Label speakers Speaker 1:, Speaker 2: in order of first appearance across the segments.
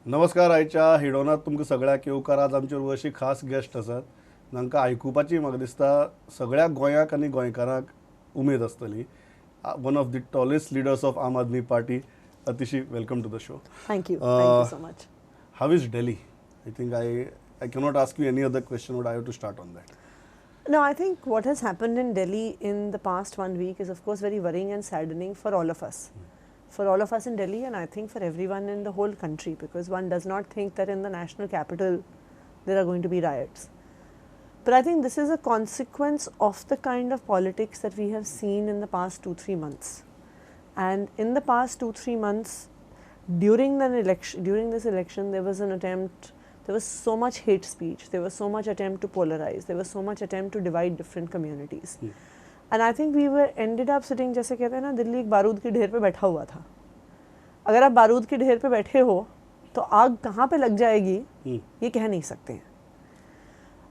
Speaker 1: नमस्कार आयच्या हिडोनात तुमकां सगळ्याक येवकार. आज आमचे अशी खास गेस्ट आसात. तांकां आयकुपाची म्हाका दिसता सगळ्या गोंयाक आनी गोंयकारांक उमेद आसतली. One of the tallest leaders of Aam Aadmi Party, Atishi, welcome to the show.
Speaker 2: Thank you so much.
Speaker 1: How is Delhi? I think I cannot ask you any other question, but I have to start on that.
Speaker 2: No, I think what has happened in Delhi in the past 1 week is of course very worrying and saddening for all of us. For all of us in Delhi, and I think for everyone in the whole country, because one does not think that in the national capital there are going to be riots. But I think this is a consequence of the kind of politics that we have seen in the past 2-3 months. And in the past 2-3 months, during this election, there was an attempt. There was so much hate speech. There was so much attempt to polarize. There was so much attempt to divide different communities. And I think we ended up sitting, जैसे कहते हैं ना, दिल्ली एक बारूद के ढेर पे बैठा हुआ था. अगर आप बारूद के ढेर पे बैठे हो तो आग कहाँ पे लग जाएगी ये कह नहीं सकते हैं.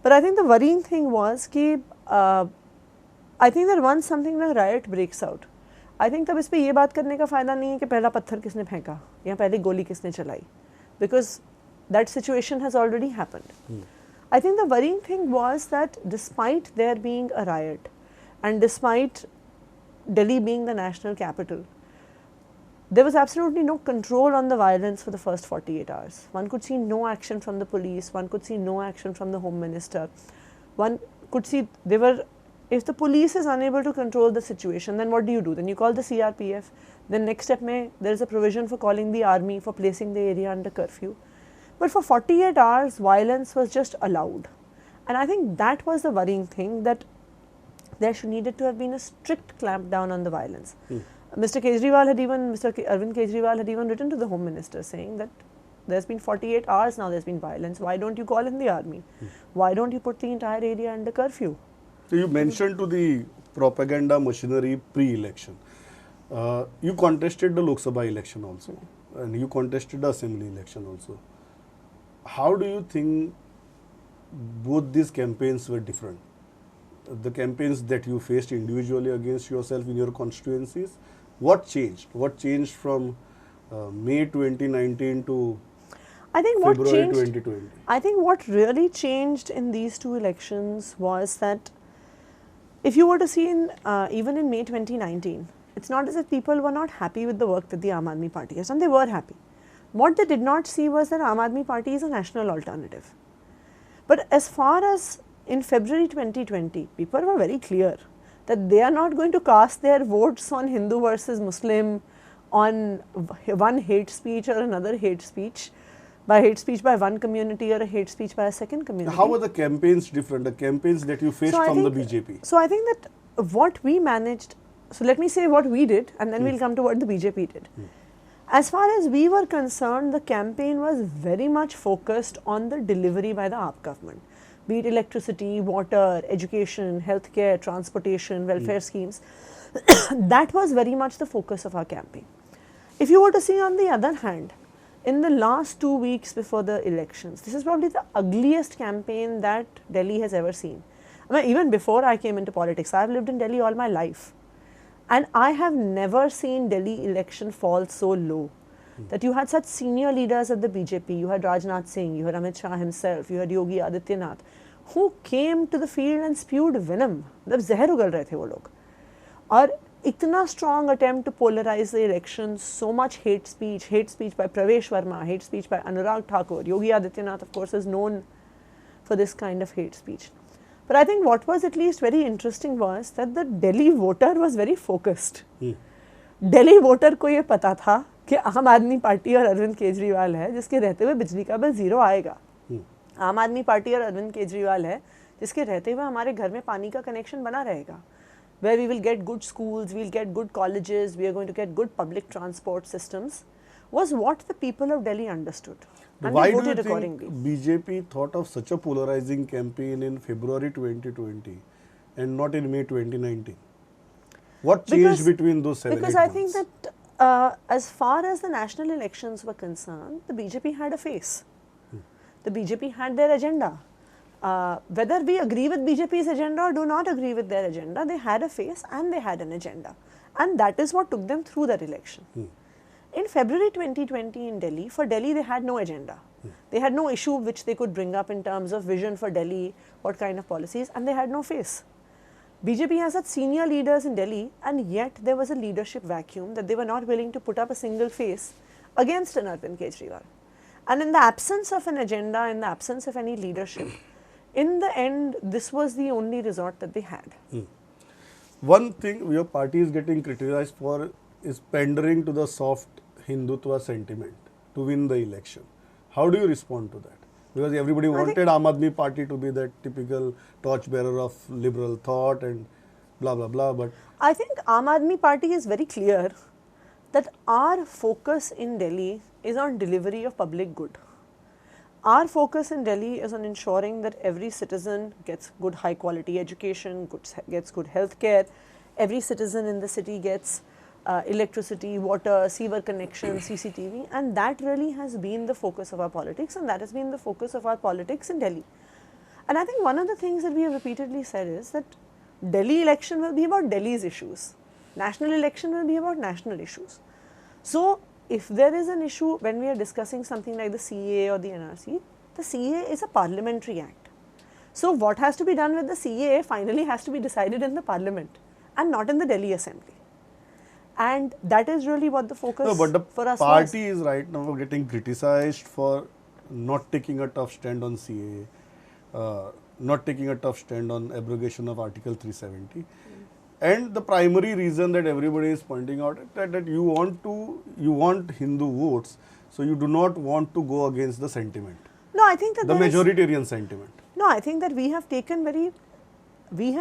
Speaker 2: But I think the worrying thing was कि I think that once something like riot breaks out, I think तब इस पे ये बात करने का फ़ायदा नहीं है कि पहला पत्थर किसने फेंका या पहली गोली किसने चलाई, because that situation has already happened. I think the worrying thing was that despite there being a riot and despite Delhi being the national capital, there was absolutely no control on the violence for the first 48 hours. One could see no action from the police, one could see no action from the Home Minister. One could see if the police is unable to control the situation, then what do? Then you call the CRPF. Then next step there is a provision for calling the army, for placing the area under curfew. But for 48 hours, violence was just allowed. And I think that was the worrying thing, that there needed to have been a strict clampdown on the violence. Mr. Arvind Kejriwal had even written to the Home Minister saying that there's been 48 hours now, there's been violence. Why don't you call in the army? Why don't you put the entire area under curfew?
Speaker 1: So you mentioned to the propaganda machinery pre-election. You contested the Lok Sabha election also, and you contested the Assembly election also. How do you think both these campaigns were different? The campaigns that you faced individually against yourself in your constituencies, what changed? What changed from May 2019 to February 2020?
Speaker 2: I think what really changed in these two elections was that if you were to see even in May 2019, it's not as if people were not happy with the work that the Aam Aadmi Party has done. They were happy. What they did not see was that Aam Aadmi Party is a national alternative. But as far as in February 2020, people were very clear that they are not going to cast their votes on Hindu versus Muslim, on one hate speech or another hate speech by one community or a hate speech by a second community.
Speaker 1: How were the campaigns different, the campaigns that you faced from the BJP?
Speaker 2: So I think that what we managed, so let me say what we did and then we'll come to what the BJP did. As far as we were concerned, the campaign was very much focused on the delivery by the AAP government. Be it electricity, water, education, healthcare, transportation, welfare schemes. That was very much the focus of our campaign. If you were to see on the other hand, in the last 2 weeks before the elections, this is probably the ugliest campaign that Delhi has ever seen. I mean, even before I came into politics, I have lived in Delhi all my life. And I have never seen Delhi election fall so low. That you had such senior leaders of the BJP, you had Rajnath Singh, you had Amit Shah himself, you had Yogi Adityanath, who came to the field and spewed venom. मतलब जहर उगल रहे थे वो लोग. और इतना strong attempt to polarize the elections, so much hate speech by Pravesh Verma, hate speech by Anurag Thakur. Yogi Adityanath, of course, is known for this kind of hate speech. But I think what was at least very interesting was that the Delhi voter was very focused. Delhi voter को ये पता था कि आम Aadmi party और अरविंद केजरीवाल है जिसके रहते हुए बिजली का बिल 0 आएगा. आम आदमी पार्टी और अरविंद केजरीवाल है जिसके रहते हुए हमारे घर में पानी का कनेक्शन बना रहेगा. Where we will get good schools, we will get good colleges, we are going to get good public transport systems, was what the people of Delhi understood. And
Speaker 1: why
Speaker 2: they voted
Speaker 1: do you
Speaker 2: accordingly.
Speaker 1: think BJP thought of such a polarizing campaign in February 2020 and not in May 2019? What changed between those 7
Speaker 2: Because I think that as far as the national elections were concerned, the BJP had a face. The BJP had their agenda. Whether we agree with BJP's agenda or do not agree with their agenda, they had a face and they had an agenda. And that is what took them through that election. In February 2020 in Delhi, for Delhi they had no agenda. They had no issue which they could bring up in terms of vision for Delhi, what kind of policies, and they had no face. BJP has had senior leaders in Delhi, and yet there was a leadership vacuum that they were not willing to put up a single face against an Arvind Kejriwal. And in the absence of an agenda, in the absence of any leadership, in the end, this was the only resort that they had.
Speaker 1: One thing your party is getting criticized for is pandering to the soft Hindutva sentiment to win the election. How do you respond to that? Because everybody wanted Aam Aadmi Party to be that typical torchbearer of liberal thought and blah blah blah. But
Speaker 2: I think Aam Aadmi Party is very clear that our focus in Delhi is on delivery of public good. Our focus in Delhi is on ensuring that every citizen gets good high quality education, gets good health care, every citizen in the city gets electricity, water, sewer connections, CCTV, and that really has been the focus of our politics, and that has been the focus of our politics in Delhi. And I think one of the things that we have repeatedly said is that Delhi election will be about Delhi's issues. National election will be about national issues. So, if there is an issue when we are discussing something like the CAA or the NRC, the CAA is a parliamentary act. So, what has to be done with the CAA finally has to be decided in the parliament and not in the Delhi assembly. And that is really what the focus
Speaker 1: no, but the
Speaker 2: for us
Speaker 1: party is right now getting criticized for not taking a tough stand on CAA, not taking a tough stand on abrogation of Article 370. And the primary reason that everybody is pointing out is that you want Hindu votes, so you do not want to go against the sentiment.
Speaker 2: No, I think that
Speaker 1: the majoritarian sentiment.
Speaker 2: No, I think that we have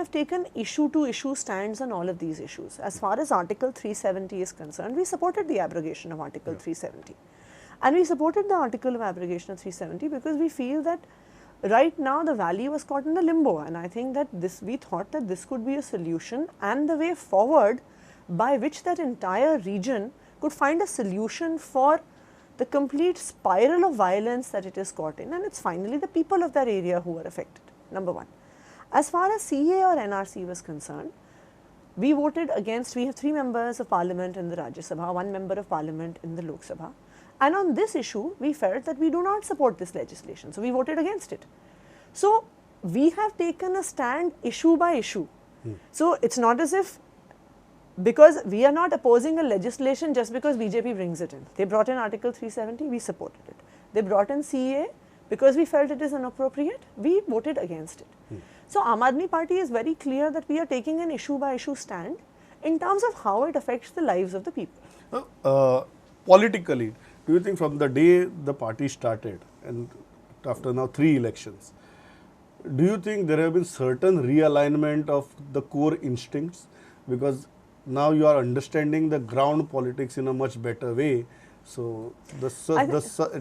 Speaker 2: taken issue to issue stands on all of these issues. As far as Article 370 is concerned, we supported the abrogation of Article 370. And we supported the article of abrogation of 370 because we feel that right now the valley was caught in a limbo, and I think that we thought that this could be a solution and the way forward by which that entire region could find a solution for the complete spiral of violence that it is caught in, and it's finally the people of that area who are affected, number one. As far as CA or NRC was concerned, we voted against. We have 3 members of parliament in the Rajya Sabha, 1 member of parliament in the Lok Sabha. And on this issue, we felt that we do not support this legislation. So, we voted against it. So, we have taken a stand issue by issue. So, it's not as if, because we are not opposing a legislation just because BJP brings it in. They brought in Article 370, we supported it. They brought in CA because we felt it is inappropriate, we voted against it. So, Aam Aadmi Party is very clear that we are taking an issue by issue stand in terms of how it affects the lives of the people.
Speaker 1: Politically, do you think from the day the party started and after now 3 elections, do you think there have been certain realignment of the core instincts? Because now you are understanding the ground politics in a much better way. So, as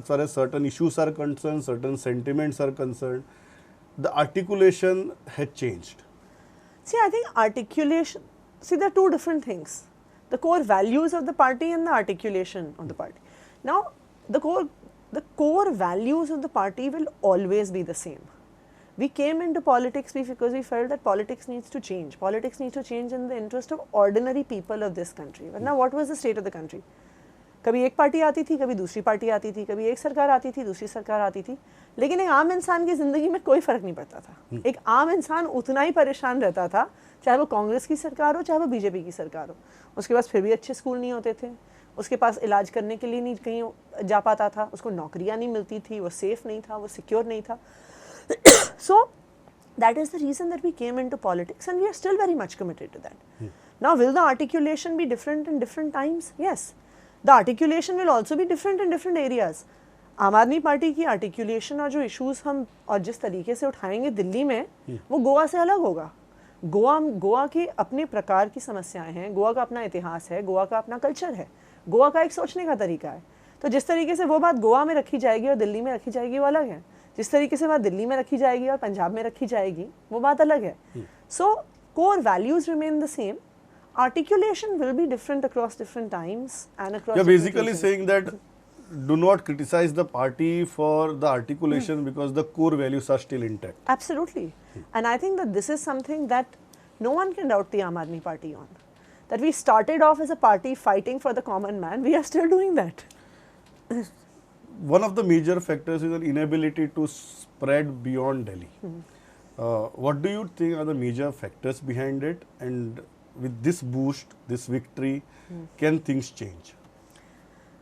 Speaker 1: far as certain issues are concerned, certain sentiments are concerned, the articulation had changed.
Speaker 2: See, I think articulation, there are 2 different things. The core values of the party and the articulation of the party. Now, the core values of the party will always be the same. We came into politics because we felt that politics needs to change. Politics needs to change in the interest of ordinary people of this country. But now, what was the state of the country? कभी एक party आती थी, कभी दूसरी party आती थी, कभी एक सरकार आती थी, दूसरी सरकार आती थी, लेकिन एक आम इंसान की ज़िंदगी में कोई फ़र्क नहीं पड़ता था। एक आम इंसान उतना ही परेशान रहता था, चाहे वो कांग्रेस की सरकार हो, चाहे वो बीजेपी की सरकार हो। उसके पास फिर भी अच्छे स्कूल नहीं होते थे, उसके पास इलाज करने के लिए नहीं कहीं जा पाता था, उसको नौकरियाँ नहीं मिलती थी, वो सेफ नहीं था, वो सिक्योर नहीं था। So, that is the reason that we came into politics, and we are still very much committed to that. Now, will the articulation be different in different times? Yes. The articulation will also be different in different areas. आम Aadmi party की articulation और जो issues हम और जिस तरीके से उठाएंगे दिल्ली में, वो गोवा से अलग होगा। गोवा की अपने प्रकार की समस्याएं हैं, गोवा का अपना इतिहास है, गोवा का अपना कल्चर है, गोवा का एक सोचने का तरीका है। तो जिस तरीके से वो बात गोवा में रखी जाएगी और दिल्ली में रखी जाएगी वो अलग है। जिस तरीके से बात दिल्ली में रखी जाएगी और पंजाब में रखी जाएगी वो बात अलग है। So core values remain the same, articulation will be different across different times and across
Speaker 1: You're basically saying that do not criticize the party for the articulation because the core values are still intact.
Speaker 2: Absolutely. And I think that this is something that no one can doubt the Aam Aadmi Party on. that we started off as a party fighting for the common man, we are still doing that.
Speaker 1: One of the major factors is an inability to spread beyond Delhi. What do you think are the major factors behind it? And with this boost, this victory, can things change?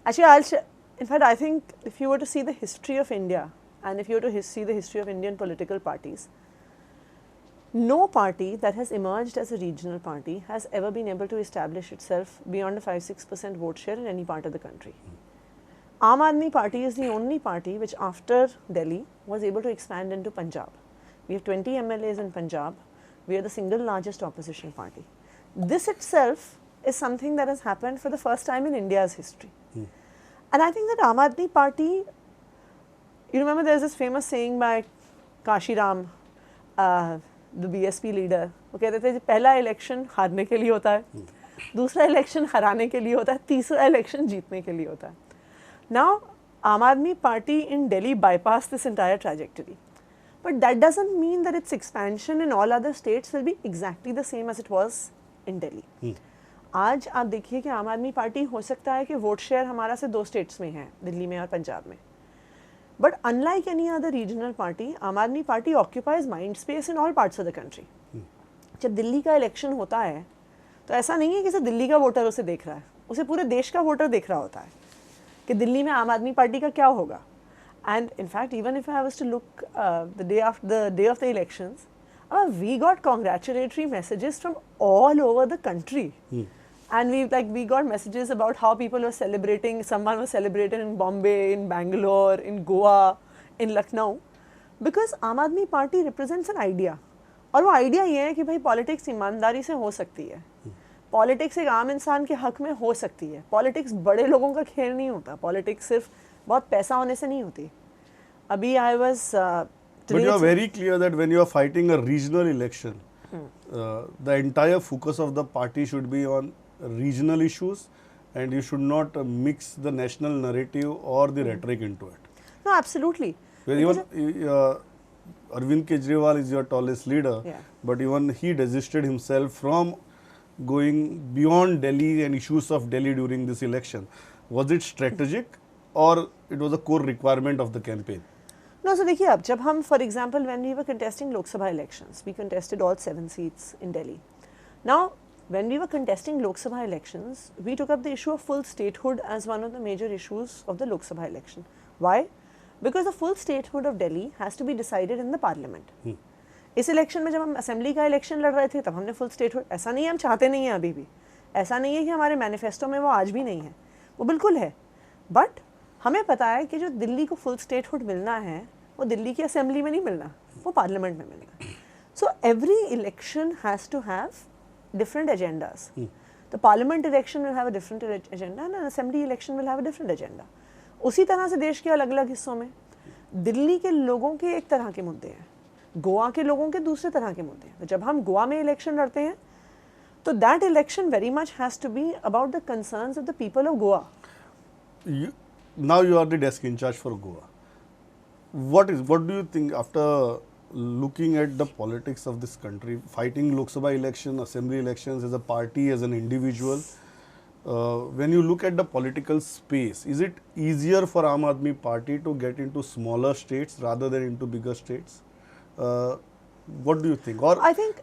Speaker 2: Actually, in fact, I think if you were to see the history of India and if you were to see the history of Indian political parties, no party that has emerged as a regional party has ever been able to establish itself beyond a 5-6% vote share in any part of the country. Aam Aadmi Party is the only party which after Delhi was able to expand into Punjab. We have 20 MLAs in Punjab. We are the single largest opposition party. This itself is something that has happened for the first time in India's history. And I think that Aam Aadmi Party, you remember there's this famous saying by Kashi Ram, the BSP leader, वो कहते थे पहला election हारने के लिए होता है, दूसरा इलेक्शन हराने के लिए होता है, तीसरा इलेक्शन जीतने के लिए होता है. Now, Aam Aadmi Party in Delhi bypassed this entire trajectory. But that doesn't mean that its expansion in all other states will be exactly the same as it was in Delhi. आज आप देखिए कि आम Aadmi party हो सकता है कि vote share हमारा से 2 स्टेट्स में है, दिल्ली में और पंजाब में. But unlike any other regional party, आम Aadmi party occupies mind space in all parts of the country. जब दिल्ली का इलेक्शन होता है तो ऐसा नहीं है कि सिर्फ दिल्ली का वोटर उसे देख रहा है, उसे पूरे देश का वोटर देख रहा होता है कि दिल्ली में आम आदमी पार्टी का क्या होगा. And in fact, even if I was to look the day of the elections, we got congratulatory messages from all over the country. And we got messages about how people were celebrating. Someone was celebrating in Bombay, in Bangalore, in Goa, in Lucknow, because आम Aadmi party represents an idea. और वो idea ये है कि भाई politics ईमानदारी से हो सकती है, पॉलिटिक्स एक आम इंसान के हक में हो सकती है, पॉलिटिक्स बड़े लोगों का खेल नहीं होता, पॉलिटिक्स सिर्फ बहुत पैसा होने से नहीं होती. अभी I was
Speaker 1: But you are very clear that when you are fighting a regional election, the entire focus of the party should be on regional issues, and you should not mix the national narrative or the rhetoric into it.
Speaker 2: No, absolutely.
Speaker 1: Well, even Arvind Kejriwal is your tallest leader, but even he desisted himself from going beyond Delhi and issues of Delhi during this election. Was it strategic or it was a core requirement of the campaign?
Speaker 2: No, so देखिए अब जब हम for example when we were contesting Lok Sabha elections, we contested all 7 seats in Delhi. Now, when we were contesting Lok Sabha elections, we took up the issue of full statehood as one of the major issues of the Lok Sabha election. Why? Because the full statehood of Delhi has to be decided in the parliament. इस election में जब हम assembly का election लड़ रहे थे तब हमने फुल स्टेटहुड, ऐसा नहीं है हम चाहते नहीं हैं अभी भी, ऐसा नहीं है कि हमारे मैनिफेस्टो में वो आज भी नहीं है, वो बिल्कुल है. बट हमें पता है कि जो दिल्ली को फुल स्टेटहुड मिलना है वो दिल्ली की असेंबली में नहीं मिलना, वो पार्लियामेंट में मिलना. So every election has to have different agendas. The parliament election will have a different agenda and an assembly election will have a different agenda. उसी तरह से देश के अलग अलग हिस्सों में दिल्ली के लोगों के एक तरह के मुद्दे हैं, गोवा के लोगों के दूसरे तरह के मुद्दे हैं. तो जब हम गोवा में इलेक्शन लड़ते हैं तो that election very much has to be about the concerns of the people of Goa.
Speaker 1: Now you are the desk in charge for Goa. What do you think after looking at the politics of this country, fighting Lok Sabha election, assembly elections as a party, as an individual, when you look at the political space, is it easier for Aam Aadmi Party to get into smaller states rather than into bigger states? What do you think?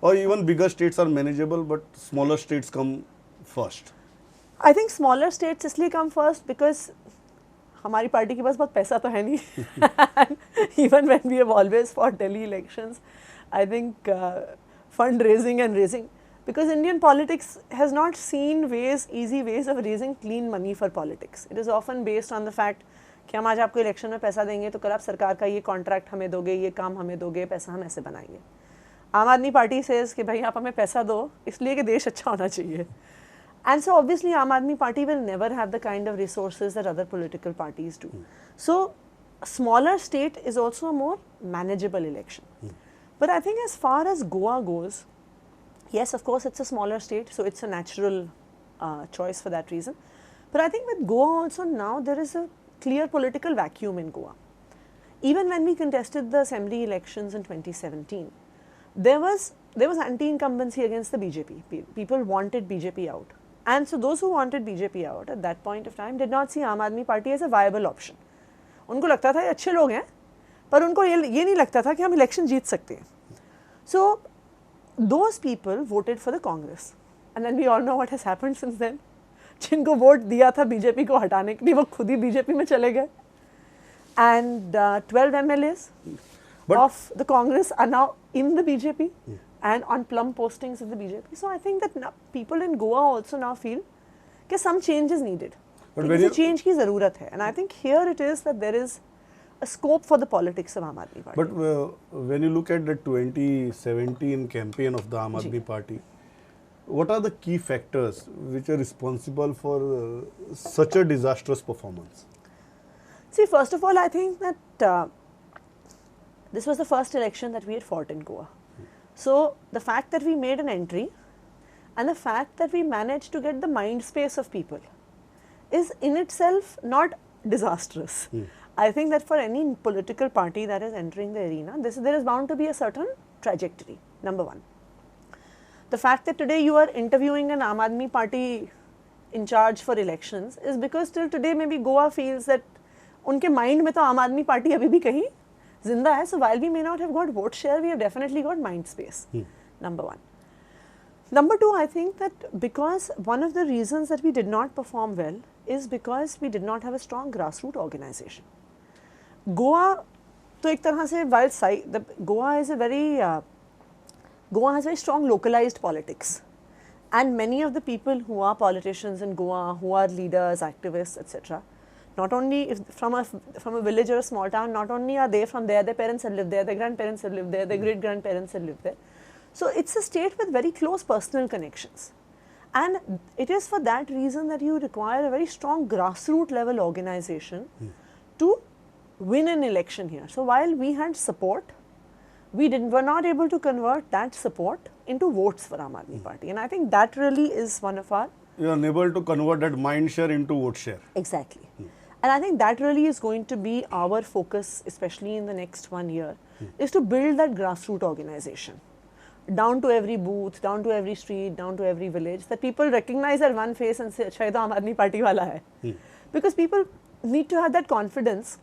Speaker 1: Or even bigger states are manageable, but smaller states come first?
Speaker 2: I think smaller states इसलिए come first because हमारी party के पास बहुत पैसा तो है नहीं. Even when we have always fought Delhi elections, I think fundraising and raising, because Indian politics has not seen easy ways of raising clean money for politics. It is often based on the fact कि हम आज आपको election में पैसा देंगे तो कल आप सरकार का ये कॉन्ट्रैक्ट हमें दोगे, ये काम हमें दोगे, पैसा हम ऐसे बनाएंगे. आम आदमी पार्टी सेज कि भाई आप हमें पैसा दो इसलिए कि देश अच्छा होना चाहिए. And so obviously Aam Aadmi Party will never have the kind of resources that other political parties do. So a smaller state is also a more manageable election. But I think as far as Goa goes, yes, of course it's a smaller state, so it's a natural choice for that reason. But I think with Goa also now there is a clear political vacuum in Goa. Even when we contested the assembly elections in 2017, there was there was anti-incumbency against the BJP. People wanted BJP out. And so those who wanted BJP out at that point of time did not see Aam Aadmi Party as a viable option. उनको लगता था ये अच्छे लोग हैं, पर उनको ये नहीं लगता था कि हम इलेक्शन जीत सकते हैं. So those people voted for the Congress. And then we all know what has happened since then. जिनको वोट दिया था बीजेपी को हटाने के लिए वो खुद ही बीजेपी में चले गए. And 12 MLAs of the Congress are now in the BJP and on plum postings of the BJP. So I think that now people in Goa also now feel that some change is needed.
Speaker 1: But
Speaker 2: किसी change की ज़रूरत है. And I think here it is that there is a scope for the politics of Aam Aadmi Party.
Speaker 1: But when you look at the 2017 campaign of the Aam Aadmi Party, what are the key factors which are responsible for such a disastrous performance?
Speaker 2: See, first of all, I think that this was the first election that we had fought in Goa. So the fact that we made an entry and the fact that we managed to get the mind space of people is in itself not disastrous. I think that for any political party that is entering the arena, there is bound to be a certain trajectory, number one. The fact that today you are interviewing an Aam Aadmi Party in charge for elections is because till today maybe Goa feels that उनके mind में तो आम Aadmi party अभी भी कहीं जिंदा है. So while we may not have got vote share, we have definitely got mind space. Number one. Number two, I think that because one of the reasons that we did not perform well is because we did not have a strong grassroots organization. Goa, तो एक तरह से while Goa is a very Goa has very strong localized politics, and many of the people who are politicians in Goa, who are leaders, activists, etc., not only from a village or a small town, not only are they from there, their parents have lived there, their grandparents have lived there, their great grandparents have lived there. So it's a state with very close personal connections, and it is for that reason that you require a very strong grassroots level organization to win an election here. So while we had support, we were not able to convert that support into votes for Aam Aadmi Party, and I think that really is one of our.
Speaker 1: You are unable to convert that mind share into vote share.
Speaker 2: Exactly. And I think that really is going to be our focus, especially in the next 1 year, is to build that grassroots organization. Down to every booth, down to every street, down to every village, that people recognize our one face and say, अच्छा ये तो आम Aadmi party वाला है. Because people need to have that confidence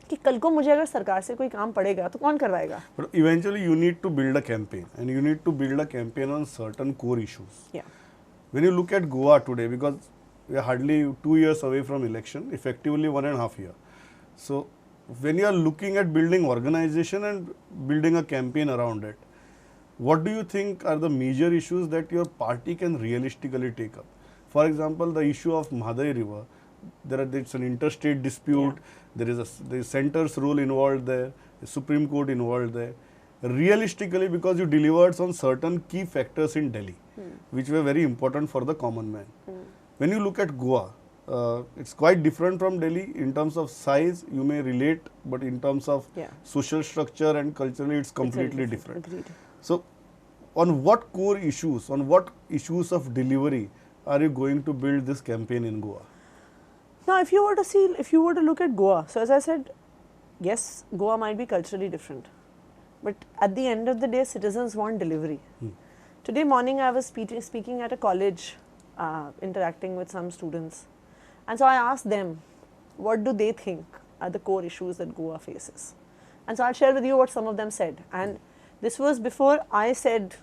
Speaker 2: कि कल को मुझे अगर सरकार से कोई काम पड़ेगा तो कौन करवाएगा.
Speaker 1: But eventually you need to build a campaign, and you need to build a campaign on certain core issues.
Speaker 2: Yeah.
Speaker 1: When you look at Goa today, because we are hardly 2 years away from election, effectively 1.5 years. So when you are looking at building organization and building a campaign around it, what do you think are the major issues that your party can realistically take up? For example, the issue of Mahadai River, it's an interstate dispute, there is center's role involved there, the Supreme Court involved there. Realistically, because you delivered on certain key factors in Delhi, which were very important for the common man. When you look at Goa, it's quite different from Delhi in terms of size. You may relate, but in terms of social structure and culturally, it's completely different.
Speaker 2: Agreed.
Speaker 1: So, on what core issues, on what issues of delivery are you going to build this campaign in Goa?
Speaker 2: Now, if you were to look at Goa, so as I said, yes, Goa might be culturally different, but at the end of the day, citizens want delivery. Today morning, I was speaking at a college, interacting with some students, and so I asked them, what do they think are the core issues that Goa faces? And so I'll share with you what some of them said, and this was before I said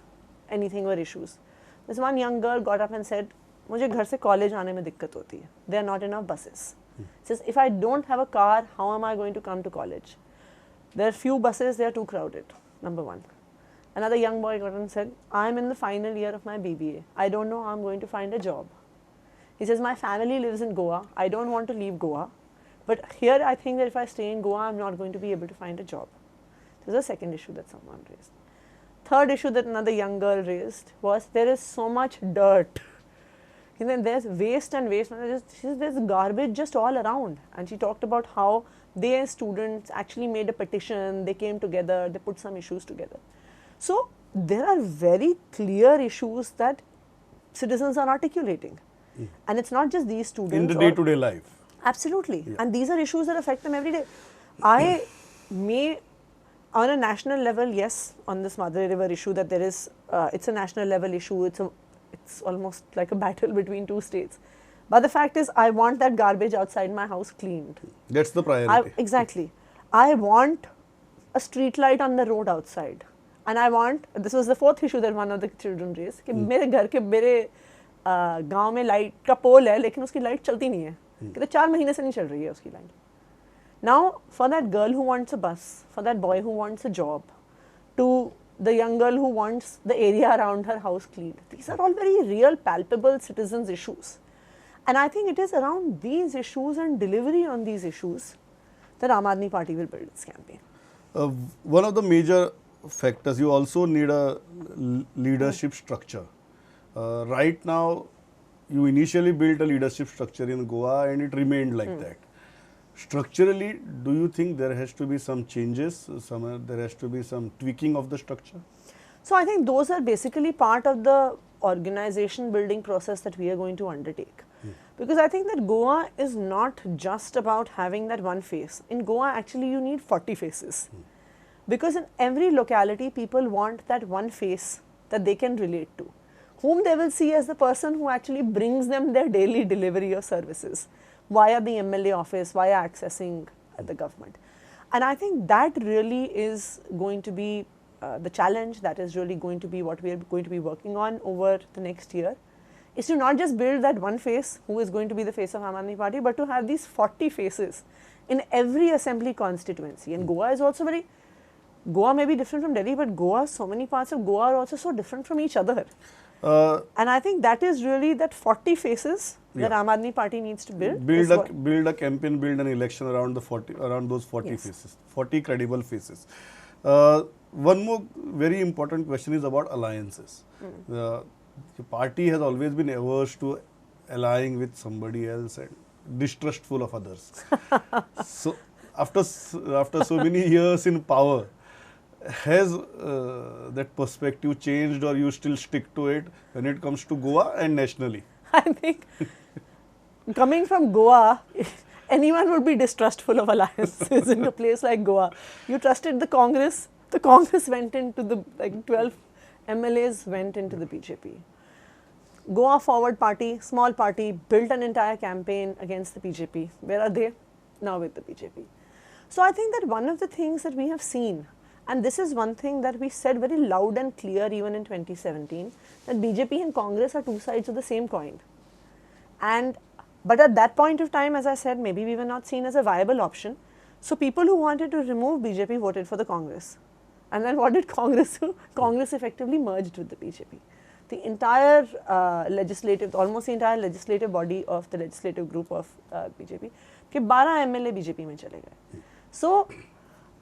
Speaker 2: anything were issues. This one young girl got up and said, मुझे घर से college आने में दिक्कत होती है. There are not enough buses. Says, if I don't have a car, how am I going to come to college? There are few buses, they are too crowded, number one. Another young boy got up and said, I am in the final year of my BBA. I don't know how I'm going to find a job. He says, my family lives in Goa. I don't want to leave Goa. But here I think that if I stay in Goa, I'm not going to be able to find a job. This is the second issue that someone raised. Third issue that another young girl raised was there is so much dirt. And then there's waste and waste. There's garbage just all around. And she talked about how they as students actually made a petition, they came together, they put some issues together. So there are very clear issues that citizens are articulating. And it's not just these students.
Speaker 1: In the day-to-day life.
Speaker 2: Absolutely. And these are issues that affect them every day. I may on a national level, yes, on this Mother River issue, that there is, it's a national level issue. It's almost like a battle between two states. But the fact is, I want that garbage outside my house cleaned.
Speaker 1: That's the priority.
Speaker 2: Exactly. I want a street light on the road outside. And I want, this was the fourth issue that one of the children raised, कि मेरे घर के मेरे गांव में light का पोल है लेकिन उसकी लाइट चलती नहीं है. कहते 4 महीने से नहीं चल रही है उसकी light. Now, for that girl who wants a bus, for that boy who wants a job, to the young girl who wants the area around her house cleaned, these are all very real, palpable citizens' issues. And I think it is around these issues and delivery on these issues that Aam Aadmi Party will build its campaign.
Speaker 1: One of the major factors, you also need a leadership structure. Right now, you initially built a leadership structure in Goa and it remained like that. Structurally, do you think there has to be some changes, there has to be some tweaking of the structure?
Speaker 2: So I think those are basically part of the organization building process that we are going to undertake. Because I think that Goa is not just about having that one face. In Goa, actually, you need 40 faces. Because in every locality, people want that one face that they can relate to, whom they will see as the person who actually brings them their daily delivery of services via the MLA office, via accessing the government. And I think that really is going to be the challenge, that is really going to be what we are going to be working on over the next year, is to not just build that one face who is going to be the face of Aam Aadmi Party, but to have these 40 faces in every assembly constituency. And Goa is also very, Goa may be different from Delhi, but Goa, so many parts of Goa are also so different from each other. And I think that is really that 40 faces that Aam Aadmi Party needs to build.
Speaker 1: Build a campaign, build an election around those 40
Speaker 2: Yes.
Speaker 1: faces, 40 credible faces. One more very important question is about alliances. The party has always been averse to allying with somebody else and distrustful of others. So after so many years in power, has that perspective changed, or you still stick to it when it comes to Goa and nationally?
Speaker 2: I think coming from Goa, anyone would be distrustful of alliances in a place like Goa. You trusted the Congress went into the, 12 MLAs went into the BJP. Goa Forward Party, small party, built an entire campaign against the BJP. Where are they? Now with the BJP. So I think that one of the things that we have seen, and this is one thing that we said very loud and clear even in 2017, that BJP and Congress are two sides of the same coin. But at that point of time, as I said, maybe we were not seen as a viable option. So people who wanted to remove BJP voted for the Congress. And then what did Congress do? Congress effectively merged with the BJP. The entire almost the entire legislative body of the legislative group of BJP, के 12 MLA BJP में चले गए. So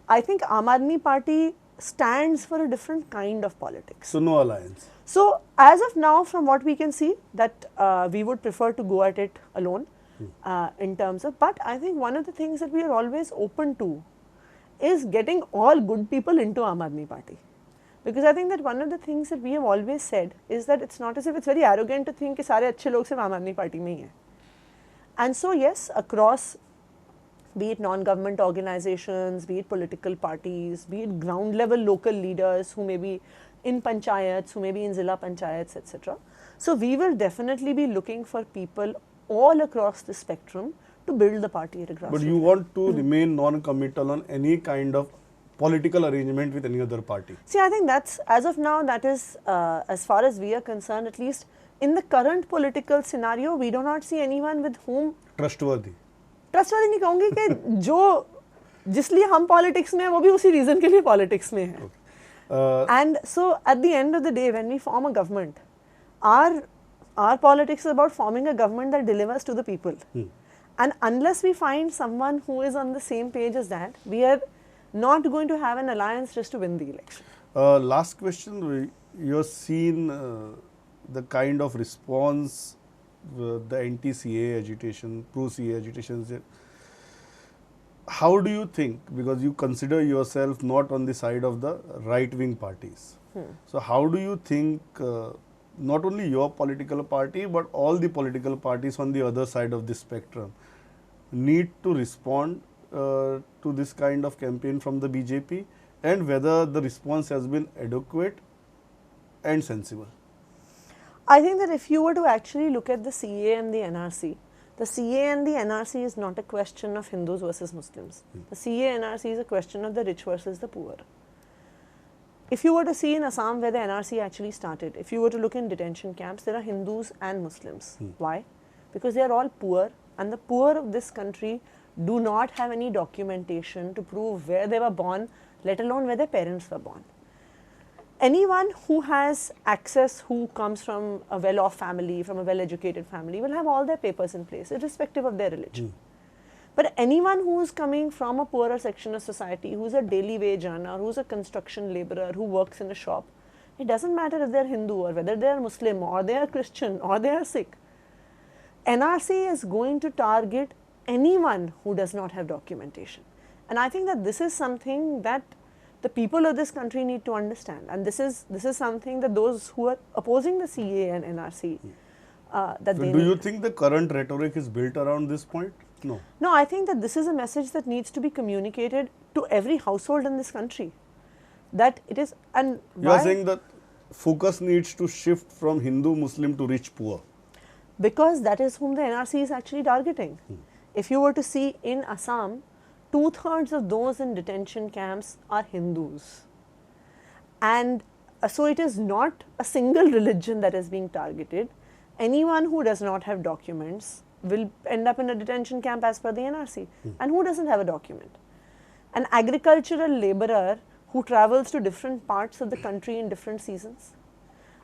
Speaker 2: I think Aam Aadmi Party stands for a different kind of politics.
Speaker 1: So no alliance.
Speaker 2: So as of now, from what we can see, that we would prefer to go at it alone in terms of, but I think one of the things that we are always open to is getting all good people into Aam Aadmi Party. Because I think that one of the things that we have always said is that it's not as if it's very arrogant to think कि सारे अच्छे लोग सिर्फ आम Aadmi party में ही हैं. And so yes, across, be it non-government organizations, be it political parties, be it ground level local leaders who may be in panchayats, who may be in zilla panchayats, etc. So we will definitely be looking for people all across the spectrum to build the party at a grassroots.
Speaker 1: But you want to remain non-committal on any kind of political arrangement with any other party?
Speaker 2: See, I think that's, as of now, that is, as far as we are concerned, at least in the current political scenario, we do not see anyone with whom
Speaker 1: Trustworthy.
Speaker 2: Trustworthy नहीं कहूँगी कि जो जिसलिए हम politics में हैं वो भी उसी रीजन के लिए पॉलिटिक्स में है. And so at the end of the day when we form a government, our politics is about forming a government that delivers to the people. And unless we find someone who is on the same page as that, we are not going to have an alliance just to win the election.
Speaker 1: Last question, you have seen the kind of response the anti-CA agitation, pro-CA agitation. How do you think, because you consider yourself not on the side of the right-wing parties, so how do you think not only your political party but all the political parties on the other side of the spectrum need to respond to this kind of campaign from the BJP, and whether the response has been adequate and sensible.
Speaker 2: I think that if you were to actually look at the CA and the NRC, the CA and the NRC is not a question of Hindus versus Muslims. The CA NRC is a question of the rich versus the poor. If you were to see in Assam where the NRC actually started, if you were to look in detention camps, there are Hindus and Muslims. Why? Because they are all poor, and the poor of this country do not have any documentation to prove where they were born, let alone where their parents were born. Anyone who has access, who comes from a well-off family, from a well-educated family, will have all their papers in place, irrespective of their religion. But anyone who is coming from a poorer section of society, who's a daily wage earner, who's a construction laborer, who works in a shop, it doesn't matter if they're Hindu or whether they're Muslim or they are Christian or they are Sikh. NRC is going to target anyone who does not have documentation. And I think that this is something that the people of this country need to understand, and this is something that those who are opposing the CA and NRC that
Speaker 1: So
Speaker 2: they
Speaker 1: do
Speaker 2: need.
Speaker 1: you think the current rhetoric is built around this point? No.
Speaker 2: No, I think that this is a message that needs to be communicated to every household in this country. That it is, and
Speaker 1: You are saying that focus needs to shift from Hindu, Muslim to rich, poor.
Speaker 2: because that is whom the NRC is actually targeting. If you were to see in Assam, 2/3 of those in detention camps are Hindus. And so it is not a single religion that is being targeted. Anyone who does not have documents will end up in a detention camp as per the NRC. And who doesn't have a document? An agricultural laborer who travels to different parts of the country in different seasons.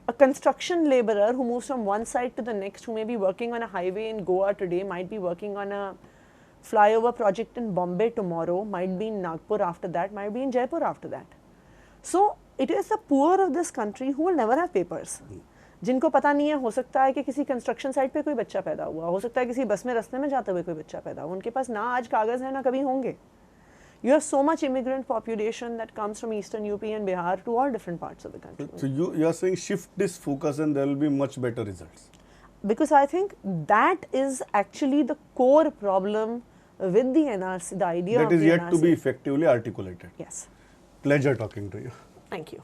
Speaker 2: A construction laborer who moves from one side to the next, who may be working on a highway in Goa today, might be working on a flyover project in Bombay tomorrow, might be in Nagpur after that, might be in Jaipur after that. So it is the poor of this country who will never have papers. जिनको पता नहीं है, हो सकता है कि किसी construction site पे कोई बच्चा पैदा हुआ, हो सकता है किसी बस में रास्ते में जाते हुए कोई बच्चा पैदा हुआ, उनके पास ना आज कागज है ना कभी होंगे. You have so much immigrant population that comes from Eastern UP and Bihar to all different parts of the country.
Speaker 1: So you are saying shift this focus and there will be much better results.
Speaker 2: Because I think that is actually the core problem with the NRC, the idea
Speaker 1: That
Speaker 2: of
Speaker 1: is
Speaker 2: the
Speaker 1: yet
Speaker 2: NRC.
Speaker 1: to be effectively articulated.
Speaker 2: Yes.
Speaker 1: Pleasure talking to you.
Speaker 2: Thank you.